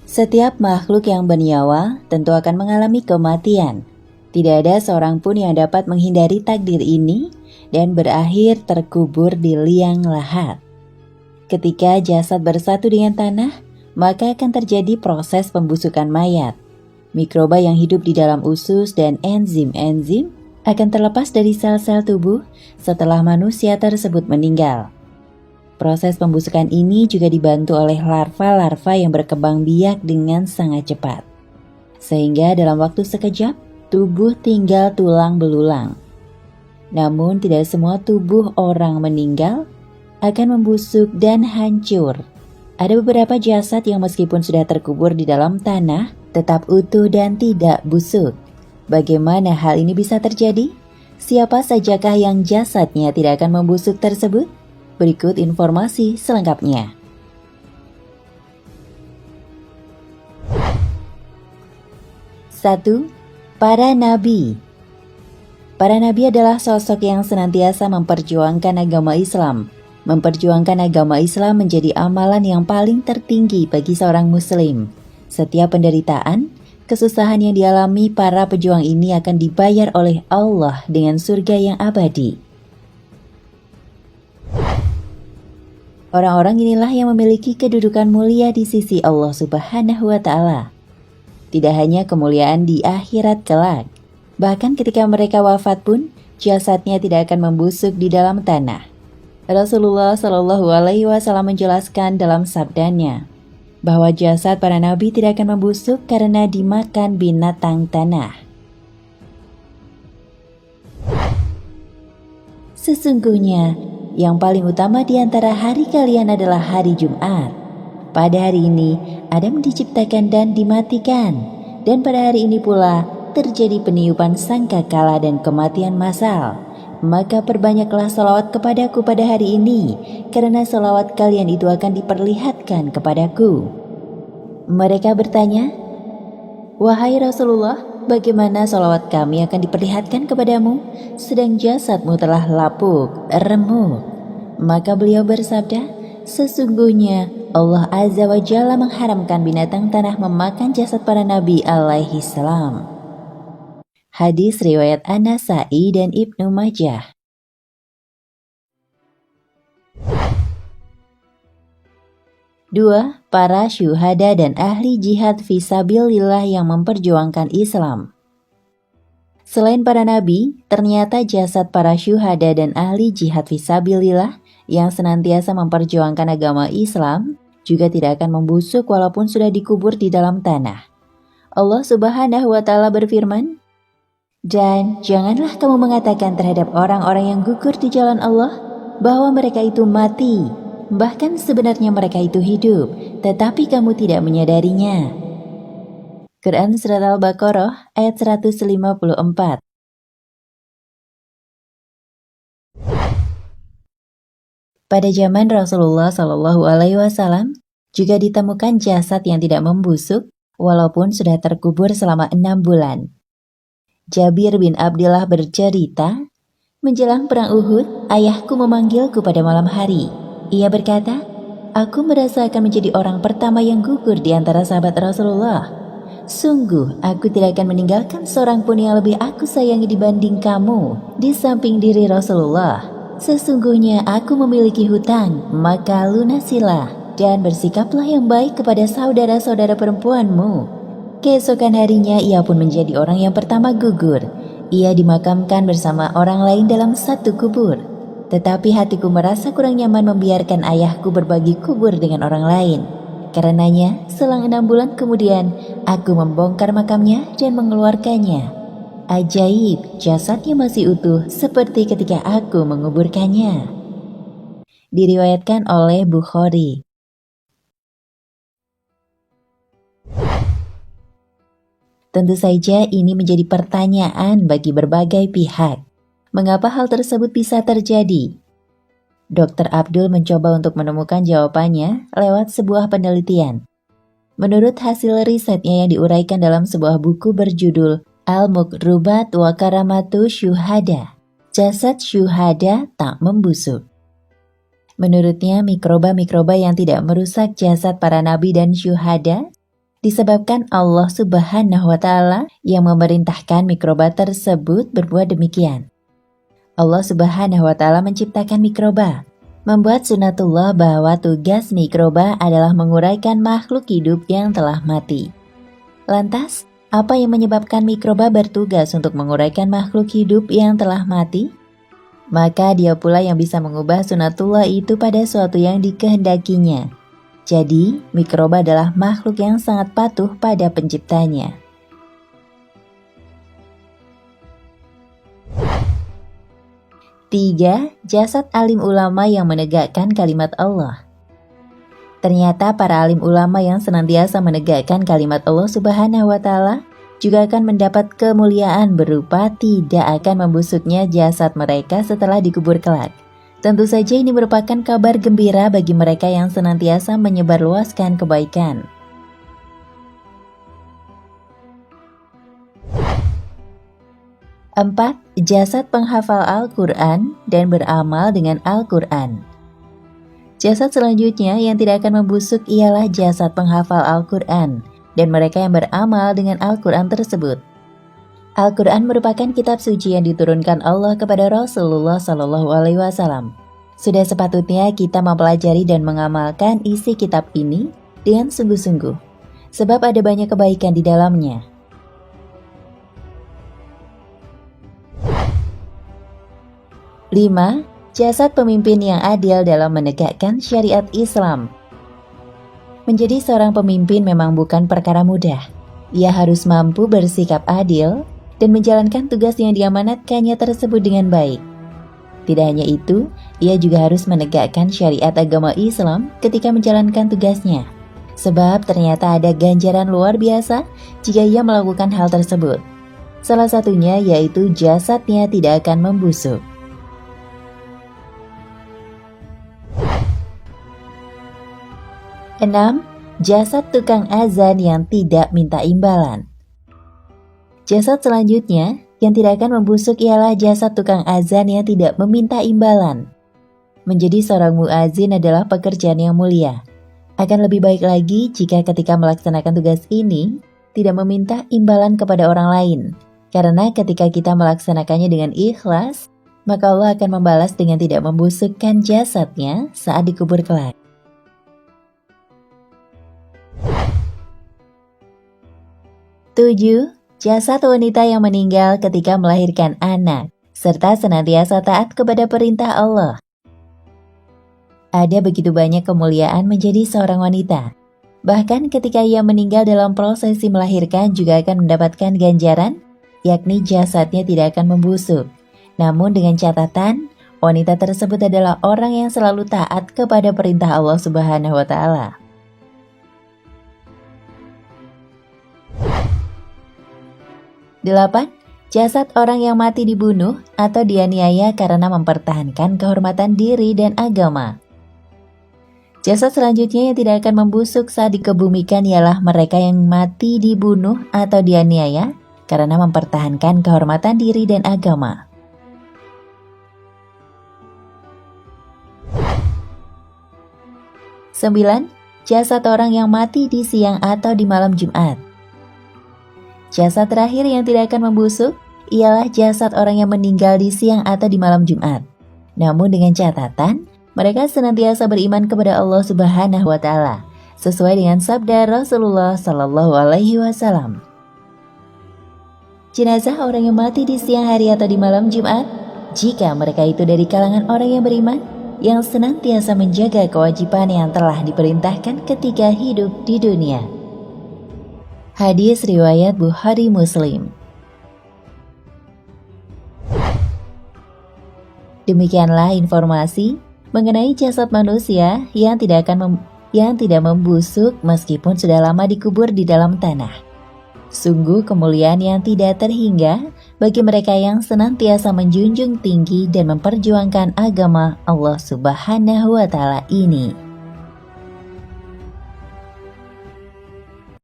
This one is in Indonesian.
Setiap makhluk yang bernyawa tentu akan mengalami kematian. Tidak ada seorang pun yang dapat menghindari takdir ini dan berakhir terkubur di liang lahat. Ketika jasad bersatu dengan tanah, maka akan terjadi proses pembusukan mayat. Mikroba yang hidup di dalam usus dan enzim-enzim akan terlepas dari sel-sel tubuh setelah manusia tersebut meninggal. Proses pembusukan ini juga dibantu oleh larva-larva yang berkembang biak dengan sangat cepat. Sehingga dalam waktu sekejap, tubuh tinggal tulang belulang. Namun tidak semua tubuh orang meninggal akan membusuk dan hancur. Ada beberapa jasad yang meskipun sudah terkubur di dalam tanah, tetap utuh dan tidak busuk. Bagaimana hal ini bisa terjadi? Siapa sajakah yang jasadnya tidak akan membusuk tersebut? Berikut informasi selengkapnya. Satu, para nabi. Para nabi adalah sosok yang senantiasa memperjuangkan agama Islam. Memperjuangkan agama Islam menjadi amalan yang paling tertinggi bagi seorang muslim. Setiap penderitaan, kesusahan yang dialami para pejuang ini akan dibayar oleh Allah dengan surga yang abadi. Orang-orang inilah yang memiliki kedudukan mulia di sisi Allah Subhanahu wa Ta'ala. Tidak hanya kemuliaan di akhirat kelak, bahkan ketika mereka wafat pun jasadnya tidak akan membusuk di dalam tanah. Rasulullah Shallallahu Alaihi Wasallam menjelaskan dalam sabdanya bahwa jasad para nabi tidak akan membusuk karena dimakan binatang tanah. Sesungguhnya yang paling utama di antara hari kalian adalah hari Jumat. Pada hari ini Adam diciptakan dan dimatikan, dan pada hari ini pula terjadi peniupan sangkakala dan kematian massal. Maka perbanyaklah salawat kepadaku pada hari ini, karena salawat kalian itu akan diperlihatkan kepadaku. Mereka bertanya, "Wahai Rasulullah, bagaimana salawat kami akan diperlihatkan kepadamu, sedang jasadmu telah lapuk, remuk?" Maka beliau bersabda, "Sesungguhnya Allah Azza wa Jalla mengharamkan binatang tanah memakan jasad para nabi alaihi salam." Hadis riwayat An-Nasa'i dan Ibnu Majah. 2. Para syuhada dan ahli jihad fisabilillah yang memperjuangkan Islam. Selain para nabi, ternyata jasad para syuhada dan ahli jihad fisabilillah yang senantiasa memperjuangkan agama Islam juga tidak akan membusuk walaupun sudah dikubur di dalam tanah. Allah Subhanahu wa Ta'ala berfirman, "Dan janganlah kamu mengatakan terhadap orang-orang yang gugur di jalan Allah bahwa mereka itu mati, bahkan sebenarnya mereka itu hidup, tetapi kamu tidak menyadarinya." Quran Surat Al-Baqarah ayat 154. Pada zaman Rasulullah Shallallahu Alaihi Wasallam juga ditemukan jasad yang tidak membusuk walaupun sudah terkubur selama 6 bulan. Jabir bin Abdullah bercerita, menjelang perang Uhud, ayahku memanggilku pada malam hari. Ia berkata, "Aku merasa akan menjadi orang pertama yang gugur di antara sahabat Rasulullah. Sungguh, aku tidak akan meninggalkan seorang pun yang lebih aku sayangi dibanding kamu di samping diri Rasulullah. Sesungguhnya aku memiliki hutang, maka lunasilah dan bersikaplah yang baik kepada saudara-saudara perempuanmu." Keesokan harinya ia pun menjadi orang yang pertama gugur. Ia dimakamkan bersama orang lain dalam satu kubur. Tetapi hatiku merasa kurang nyaman membiarkan ayahku berbagi kubur dengan orang lain. Karenanya, selang 6 bulan kemudian, aku membongkar makamnya dan mengeluarkannya. Ajaib, jasadnya masih utuh seperti ketika aku menguburkannya. Diriwayatkan oleh Bukhari. Tentu saja ini menjadi pertanyaan bagi berbagai pihak. Mengapa hal tersebut bisa terjadi? Dr. Abdul mencoba untuk menemukan jawabannya lewat sebuah penelitian. Menurut hasil risetnya yang diuraikan dalam sebuah buku berjudul Al-Muqrubat wa Karamatu Syuhada, jasad syuhada tak membusuk. Menurutnya, mikroba-mikroba yang tidak merusak jasad para nabi dan syuhada disebabkan Allah Subhanahu wa Ta'ala yang memerintahkan mikroba tersebut berbuat demikian. Allah Subhanahu wa Ta'ala menciptakan mikroba, membuat sunatullah bahwa tugas mikroba adalah menguraikan makhluk hidup yang telah mati. Lantas, apa yang menyebabkan mikroba bertugas untuk menguraikan makhluk hidup yang telah mati? Maka dia pula yang bisa mengubah sunatullah itu pada suatu yang dikehendakinya. Jadi, mikroba adalah makhluk yang sangat patuh pada penciptanya. Tiga, jasad alim ulama yang menegakkan kalimat Allah. Ternyata para alim ulama yang senantiasa menegakkan kalimat Allah Subhanahu wa Ta'ala juga akan mendapat kemuliaan berupa tidak akan membusuknya jasad mereka setelah dikubur kelak. Tentu saja ini merupakan kabar gembira bagi mereka yang senantiasa menyebarluaskan kebaikan. Empat, jasad penghafal Al-Quran dan beramal dengan Al-Quran. Jasad selanjutnya yang tidak akan membusuk ialah jasad penghafal Al-Quran dan mereka yang beramal dengan Al-Quran tersebut. Al-Quran merupakan kitab suci yang diturunkan Allah kepada Rasulullah SAW. Sudah sepatutnya kita mempelajari dan mengamalkan isi kitab ini dengan sungguh-sungguh, sebab ada banyak kebaikan di dalamnya. Lima, jasad pemimpin yang adil dalam menegakkan syariat Islam. Menjadi seorang pemimpin memang bukan perkara mudah. Ia harus mampu bersikap adil dan menjalankan tugas yang diamanatkannya tersebut dengan baik. Tidak hanya itu, ia juga harus menegakkan syariat agama Islam ketika menjalankan tugasnya. Sebab ternyata ada ganjaran luar biasa jika ia melakukan hal tersebut. Salah satunya yaitu jasadnya tidak akan membusuk. 6. Jasad tukang azan yang tidak minta imbalan. Jasad selanjutnya yang tidak akan membusuk ialah jasad tukang azan yang tidak meminta imbalan. Menjadi seorang muazin adalah pekerjaan yang mulia. Akan lebih baik lagi jika ketika melaksanakan tugas ini tidak meminta imbalan kepada orang lain. Karena ketika kita melaksanakannya dengan ikhlas, maka Allah akan membalas dengan tidak membusukkan jasadnya saat dikubur kelak. 7. Jasad wanita yang meninggal ketika melahirkan anak, serta senantiasa taat kepada perintah Allah. Ada begitu banyak kemuliaan menjadi seorang wanita. Bahkan ketika ia meninggal dalam prosesi melahirkan juga akan mendapatkan ganjaran, yakni jasadnya tidak akan membusuk. Namun dengan catatan, wanita tersebut adalah orang yang selalu taat kepada perintah Allah Subhanahu wa Ta'ala. 8. Jasad orang yang mati dibunuh atau dianiaya karena mempertahankan kehormatan diri dan agama. Jasad selanjutnya yang tidak akan membusuk saat dikebumikan ialah mereka yang mati dibunuh atau dianiaya karena mempertahankan kehormatan diri dan agama. 9. Jasad orang yang mati di siang atau di malam Jumat. Jasad terakhir yang tidak akan membusuk ialah jasad orang yang meninggal di siang atau di malam Jumat. Namun dengan catatan, mereka senantiasa beriman kepada Allah Subhanahu wa Ta'ala, sesuai dengan sabda Rasulullah Sallallahu Alaihi Wasallam. Jenazah orang yang mati di siang hari atau di malam Jumat, jika mereka itu dari kalangan orang yang beriman, yang senantiasa menjaga kewajiban yang telah diperintahkan ketika hidup di dunia. Hadis riwayat Bukhari Muslim. Demikianlah informasi mengenai jasad manusia yang tidak membusuk meskipun sudah lama dikubur di dalam tanah. Sungguh kemuliaan yang tidak terhingga bagi mereka yang senantiasa menjunjung tinggi dan memperjuangkan agama Allah Subhanahu wa Ta'ala ini.